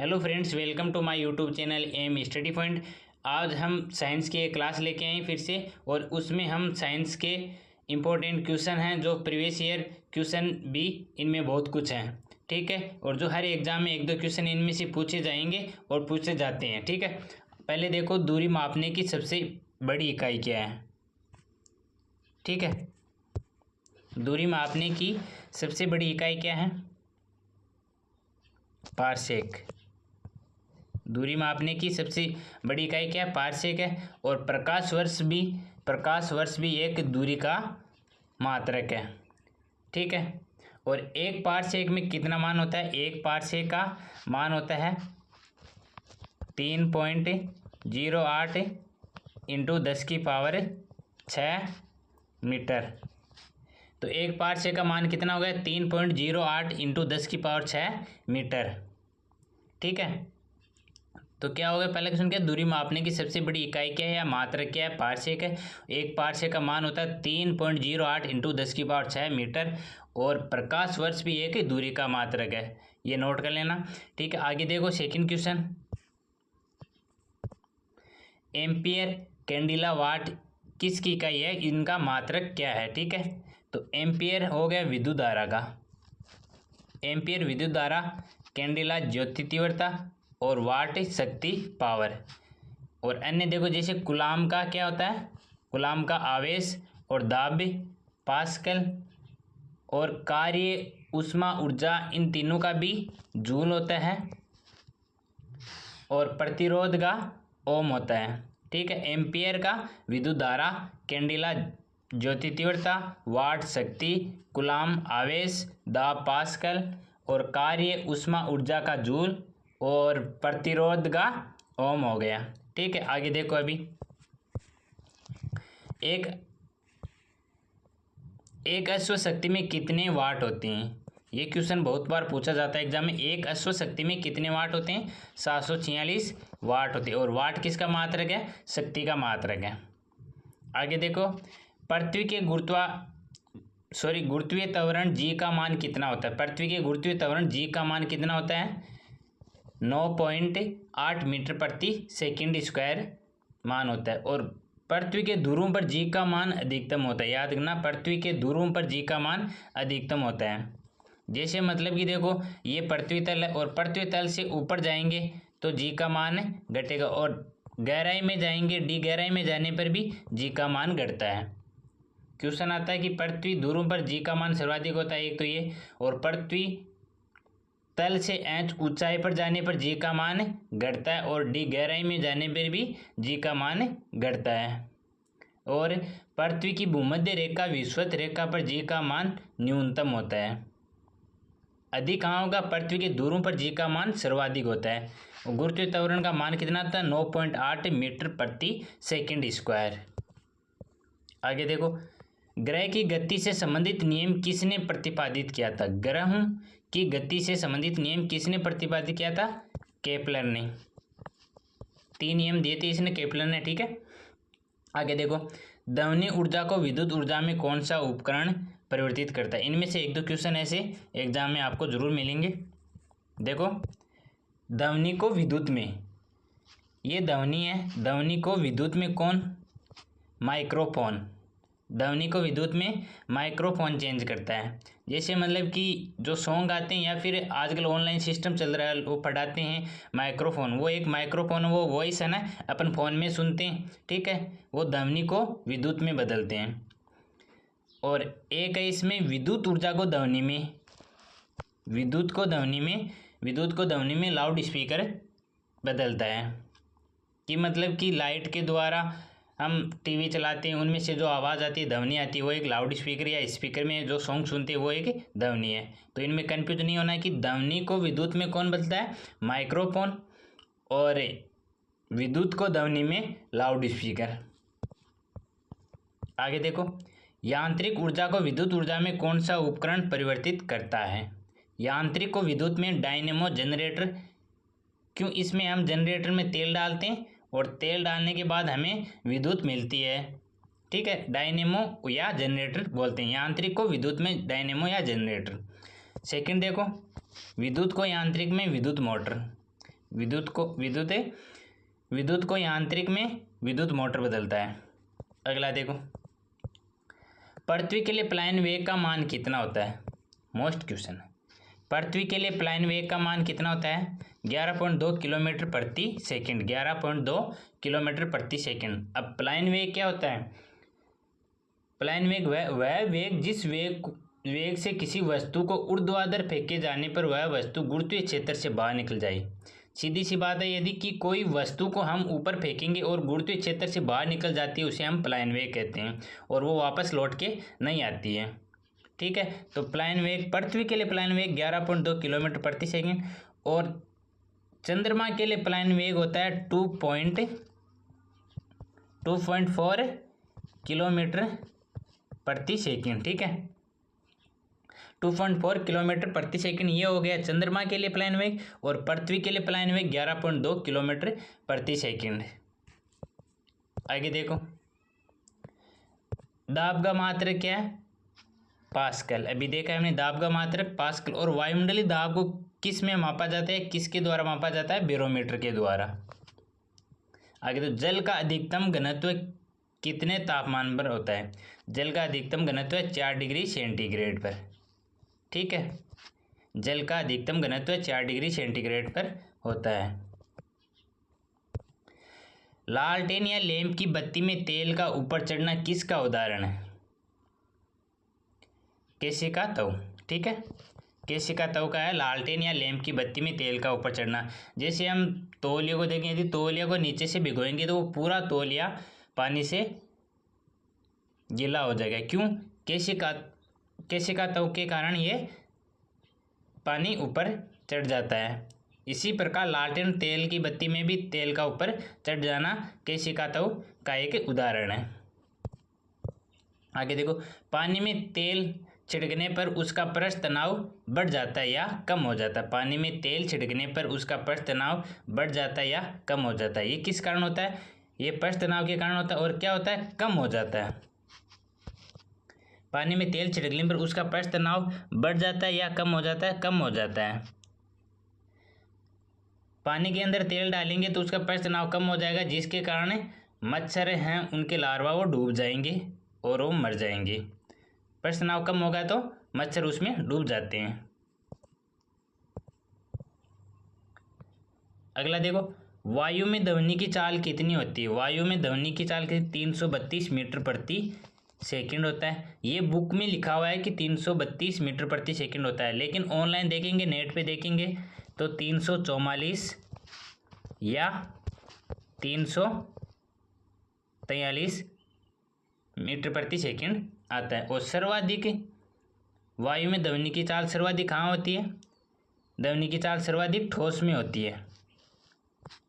Hello friends, welcome to my YouTube channel M study point. आज हम science की एक क्लास लेके आए फिर से, और उसमें हम साइंस के इम्पोर्टेंट क्वेश्चन हैं जो प्रीवियस ईयर क्वेश्चन भी इनमें बहुत कुछ हैं, ठीक है। और जो हर एग्जाम में एक दो क्वेश्चन इनमें से पूछे जाएंगे और पूछे जाते हैं, ठीक है। पहले देखो, दूरी मापने की सबसे बड़ी इकाई क्या है, ठीक है। दूरी मापने की सबसे बड़ी इकाई क्या है? पारसेक। दूरी मापने की सबसे बड़ी इकाई क्या है? पारसेक है। और प्रकाश वर्ष भी एक दूरी का मात्रक है, ठीक है। और एक पारसेक में कितना मान होता है? एक पारसेक का मान होता है 3.08 इंटू 10⁶ मीटर। तो एक पारसेक का मान कितना हो गया? 3.08 इंटू 10⁶ मीटर, ठीक है। तो क्या हो गया? पहला क्वेश्चन क्या है? दूरी मापने की सबसे बड़ी इकाई क्या है या मात्रक क्या है? पारसेक है। एक पारसेक का मान होता है 3.08 इंटू 10⁶ मीटर, और प्रकाश वर्ष भी एक दूरी का मात्रक है, ये नोट कर लेना, ठीक है। आगे देखो, सेकंड क्वेश्चन, एम्पियर, कैंडिला, वाट किसकी इकाई है? इनका मात्रक क्या है, ठीक है। तो एम्पियर हो गया विद्युत धारा का, एम्पियर विद्युत धारा, कैंडिला ज्योति तीव्रता, और वाट शक्ति पावर। और अन्य देखो, जैसे कूलाम का क्या होता है? कूलाम का आवेश और दाब, पास्कल, और कार्य ऊष्मा ऊर्जा, इन तीनों का भी जूल होता है। और प्रतिरोध का ओम होता है, ठीक है। एम्पियर का विद्युत धारा, कैंडिला ज्योति तीव्रता, वाट शक्ति, कूलाम आवेश, दाब पास्कल, और कार्य ऊष्मा ऊर्जा का जूल, और प्रतिरोध का ओम हो गया, ठीक है। आगे देखो, अभी एक अश्व शक्ति में कितने वाट होते हैं? ये क्वेश्चन बहुत बार पूछा जाता है एग्जाम में। एक अश्व शक्ति में कितने वाट होते हैं? 746 वाट होते हैं। और वाट किसका मात्रक है? शक्ति का मात्रक है। आगे देखो, पृथ्वी के गुरुत्वीय त्वरण जी का मान कितना होता है? पृथ्वी के गुरुत्वीय त्वरण जी का मान कितना होता है? 9.8 मीटर प्रति सेकंड स्क्वायर मान होता है। और पृथ्वी के ध्रुवों पर जी का मान अधिकतम होता है, याद रखना, पृथ्वी के ध्रुवों पर जी का मान अधिकतम होता है। जैसे मतलब कि देखो, ये पृथ्वी तल है, और पृथ्वी तल से ऊपर जाएंगे तो जी का मान घटेगा, और गहराई में जाएंगे, डी गहराई में जाने पर भी जी का मान घटता है। क्वेश्चन आता है कि पृथ्वी ध्रुवों पर जी का मान सर्वाधिक होता है, एक तो ये, और पृथ्वी तल से h ऊंचाई पर जाने पर जी का मान घटता है, और डी गहराई में जाने पर भी जी का मान घटता है। और पृथ्वी की भूमध्य रेखा विषुवत रेखा पर जी का मान न्यूनतम होता है। अधिक कहाँ होगा? पृथ्वी के ध्रुवों पर जी का मान सर्वाधिक होता है। और गुरुत्वीय त्वरण का मान कितना था? 9.8 मीटर प्रति सेकंड स्क्वायर। आगे देखो, ग्रह की गति से संबंधित नियम किसने प्रतिपादित किया था? ग्रहों की गति से संबंधित नियम किसने प्रतिपादित किया था? केपलर ने। 3 नियम दिए थे इसने, केपलर ने, ठीक है। आगे देखो, ध्वनि ऊर्जा को विद्युत ऊर्जा में कौन सा उपकरण परिवर्तित करता है? इनमें से एक दो क्वेश्चन ऐसे एग्जाम में आपको जरूर मिलेंगे। देखो, ध्वनि को विद्युत में, ये ध्वनि है, ध्वनि को विद्युत में कौन? माइक्रोफोन। ध्वनि को विद्युत में माइक्रोफोन चेंज करता है। जैसे मतलब कि जो सॉन्ग आते हैं, या फिर आजकल ऑनलाइन सिस्टम चल रहा है, वो पढ़ाते हैं माइक्रोफोन, वो एक माइक्रोफोन, वो वॉइस है ना, अपन फ़ोन में सुनते हैं, ठीक है, वो ध्वनि को विद्युत में बदलते हैं। और एक है इसमें विद्युत ऊर्जा को ध्वनि में, विद्युत को ध्वनि में लाउड स्पीकर बदलता है। कि मतलब कि लाइट के द्वारा हम टीवी चलाते हैं, उनमें से जो आवाज़ आती है, ध्वनि आती है, वो एक लाउड स्पीकर या स्पीकर में जो सॉन्ग सुनते हैं वो एक ध्वनि है। तो इनमें कन्फ्यूज नहीं होना है कि ध्वनि को विद्युत में कौन बदलता है? माइक्रोफोन, और विद्युत को ध्वनि में लाउड स्पीकर। आगे देखो, यांत्रिक ऊर्जा को विद्युत ऊर्जा में कौन सा उपकरण परिवर्तित करता है? यांत्रिक को विद्युत में डायनेमो, जनरेटर। क्यों? इसमें हम जनरेटर में तेल डालते हैं, और तेल डालने के बाद हमें विद्युत मिलती है, ठीक है। डायनेमो या जनरेटर बोलते हैं, यांत्रिक को विद्युत में डायनेमो या जनरेटर। सेकंड देखो, विद्युत को यांत्रिक में विद्युत मोटर। विद्युत को यांत्रिक में विद्युत मोटर बदलता है। अगला देखो, पृथ्वी के लिए प्लायन वेग का मान कितना होता है? मोस्ट क्वेश्चन है। पृथ्वी के लिए प्लायन वेग का मान कितना होता है? 11.2 किलोमीटर प्रति सेकंड। 11.2 किलोमीटर प्रति सेकंड। अब प्लायन वेग क्या होता है? प्लायन वेग वह वेग जिस वेग से किसी वस्तु को ऊर्ध्वाधर फेंके जाने पर वह वस्तु गुरुत्वीय क्षेत्र से बाहर निकल जाए। सीधी सी बात है, यदि कि कोई वस्तु को हम ऊपर फेंकेंगे और गुरुत्वीय क्षेत्र से बाहर निकल जाती है, उसे हम प्लायन वेग कहते हैं और वो वापस लौट के नहीं आती है। ठीक है, तो प्लायन वेग, पृथ्वी के लिए प्लायन वेग 11.2 किलोमीटर प्रति सेकंड और चंद्रमा के लिए प्लायन वेग होता है 2.4 किलोमीटर प्रति सेकंड। ठीक है, 2.4 किलोमीटर प्रति सेकंड ये हो गया चंद्रमा के लिए प्लायन वेग, और पृथ्वी के लिए प्लायन वेग 11.2 किलोमीटर प्रति सेकंड। आगे देखो, दाब का मात्रक क्या है? पास्कल। अभी देखा है हमने, दाब का मात्रक पास्कल। और वायुमंडलीय दाब को किस में मापा जाता है? किसके द्वारा मापा जाता है? बैरोमीटर के द्वारा। आगे तो, जल का अधिकतम घनत्व कितने तापमान पर होता है? जल का अधिकतम घनत्व 4 डिग्री सेंटीग्रेड पर। ठीक है, जल का अधिकतम घनत्व 4 डिग्री सेंटीग्रेड पर होता है। लालटेन या लैंप की बत्ती में तेल का ऊपर चढ़ना किसका उदाहरण है? केशिका तव। ठीक है, केशिका तव का है लालटेन या लैंप की बत्ती में तेल का ऊपर चढ़ना। जैसे हम तौलिया को देखें, यदि तौलिया को नीचे से भिगोएंगे तो वो पूरा तौलिया पानी से गीला हो जाएगा। क्यों? केशिका तव के कारण ये पानी ऊपर चढ़ जाता है। इसी प्रकार लालटेन तेल की बत्ती में भी तेल का ऊपर चढ़ जाना केशिका तव का एक उदाहरण है। आगे देखो, पानी में तेल छिड़कने पर उसका पृष्ठ तनाव बढ़ जाता है या कम हो जाता है? पानी में तेल छिड़कने पर उसका पृष्ठ तनाव बढ़ जाता है या कम हो जाता है? ये किस कारण होता है? ये पृष्ठ तनाव के कारण होता है। और क्या होता है? कम हो जाता है। पानी में तेल छिड़कने पर उसका पृष्ठ तनाव बढ़ जाता है या कम हो जाता है? कम हो जाता है। पानी के अंदर तेल डालेंगे तो उसका पृष्ठ तनाव कम हो जाएगा, जिसके कारण मच्छर हैं उनके लार्वा वो डूब जाएंगे और वो मर जाएंगे। पृष्ठ तनाव कम होगा तो मच्छर उसमें डूब जाते हैं। अगला देखो, वायु में ध्वनि की चाल कितनी होती है? वायु में ध्वनि की चाल 332 मीटर प्रति सेकंड होता है। ये बुक में लिखा हुआ है कि 332 मीटर प्रति सेकंड होता है, लेकिन ऑनलाइन देखेंगे, नेट पे देखेंगे तो 344 या 343 मीटर प्रति सेकंड आता है। और सर्वाधिक वायु में ध्वनि की चाल सर्वाधिक कहाँ होती है? ध्वनि की चाल सर्वाधिक ठोस में होती है।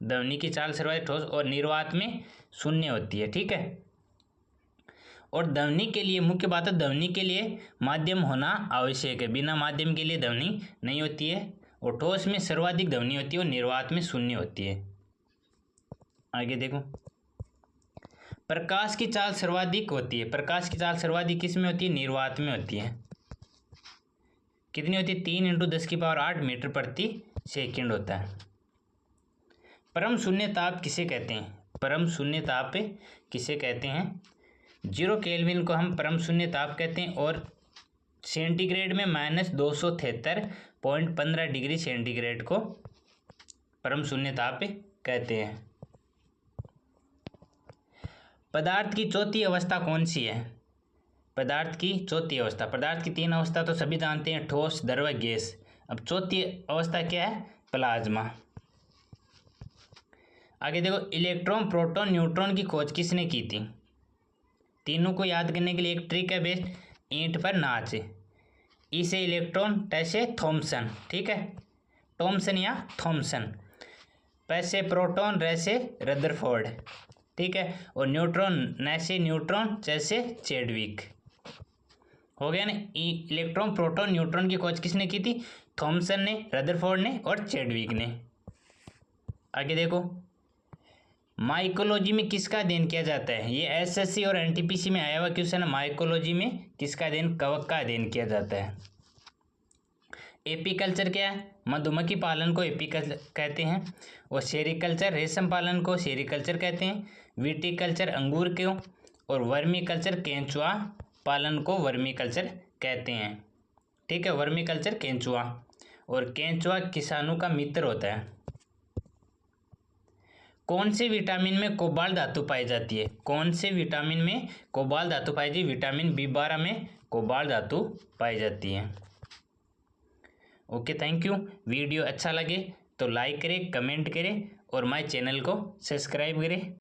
ध्वनि की चाल सर्वाधिक ठोस और निर्वात में शून्य होती है। ठीक है, और ध्वनि के लिए मुख्य बात है, ध्वनि के लिए माध्यम होना आवश्यक है। बिना माध्यम के लिए ध्वनि नहीं होती है। और ठोस में सर्वाधिक ध्वनि होती है और निर्वात में शून्य होती है। आगे देखो, प्रकाश की चाल सर्वाधिक होती है। प्रकाश की चाल सर्वाधिक किस में होती है? निर्वात में होती है। कितनी होती है? 3 × 10⁸ मीटर प्रति सेकंड होता है। परम शून्य ताप किसे कहते हैं? परम शून्य ताप किसे कहते हैं? 0 केल्विन को हम परम शून्य ताप कहते हैं और सेंटीग्रेड में -273.15 डिग्री सेंटीग्रेड को परम शून्य ताप कहते हैं। पदार्थ की चौथी अवस्था कौन सी है? पदार्थ की चौथी अवस्था, पदार्थ की 3 अवस्था तो सभी जानते हैं, ठोस, द्रव, गैस। अब चौथी अवस्था क्या है? प्लाज्मा। आगे देखो, इलेक्ट्रॉन, प्रोटॉन, न्यूट्रॉन की खोज किसने की थी? तीनों को याद करने के लिए एक ट्रिक है बेस्ट, ईंट पर नाच। ई से इलेक्ट्रॉन, ट से थॉमसन। ठीक है, थॉमसन या थॉमसन। प से प्रोटॉन, र से रदरफोर्ड। ठीक है, और न्यूट्रॉन, न से न्यूट्रॉन, च से चैडविक। हो गया ना? इलेक्ट्रॉन, प्रोटॉन, न्यूट्रॉन की खोज किसने की थी? थॉमसन ने, रदरफोर्ड ने और चैडविक ने। आगे देखो, माइकोलॉजी में किसका अध्ययन किया जाता है? ये एसएससी और एनटीपीसी में आया हुआ क्वेश्चन है। माइकोलॉजी में किसका अध्ययन, कवक का अध्ययन किया जाता है। एपीकल्चर क्या है? मधुमक्खी पालन को एपीकल्चर कहते हैं। और सेरीकल्चर, रेशम पालन को सेरीकल्चर कहते हैं। विटीकल्चर, अंगूर को। और वर्मी कल्चर, केंचुआ पालन को वर्मी कल्चर कहते हैं। ठीक है, वर्मी कल्चर केंचुआ। और केंचुआ किसानों का मित्र होता है। कौन से विटामिन में कोबाल्ट धातु पाई जाती है? कौन से विटामिन में कोबाल्ट धातु पाई जाती है? विटामिन B12 में कोबाल्ट धातु पाई जाती है। Okay, thank you. वीडियो अच्छा लगे तो लाइक करें, कमेंट करें और माय चैनल को सब्सक्राइब करें।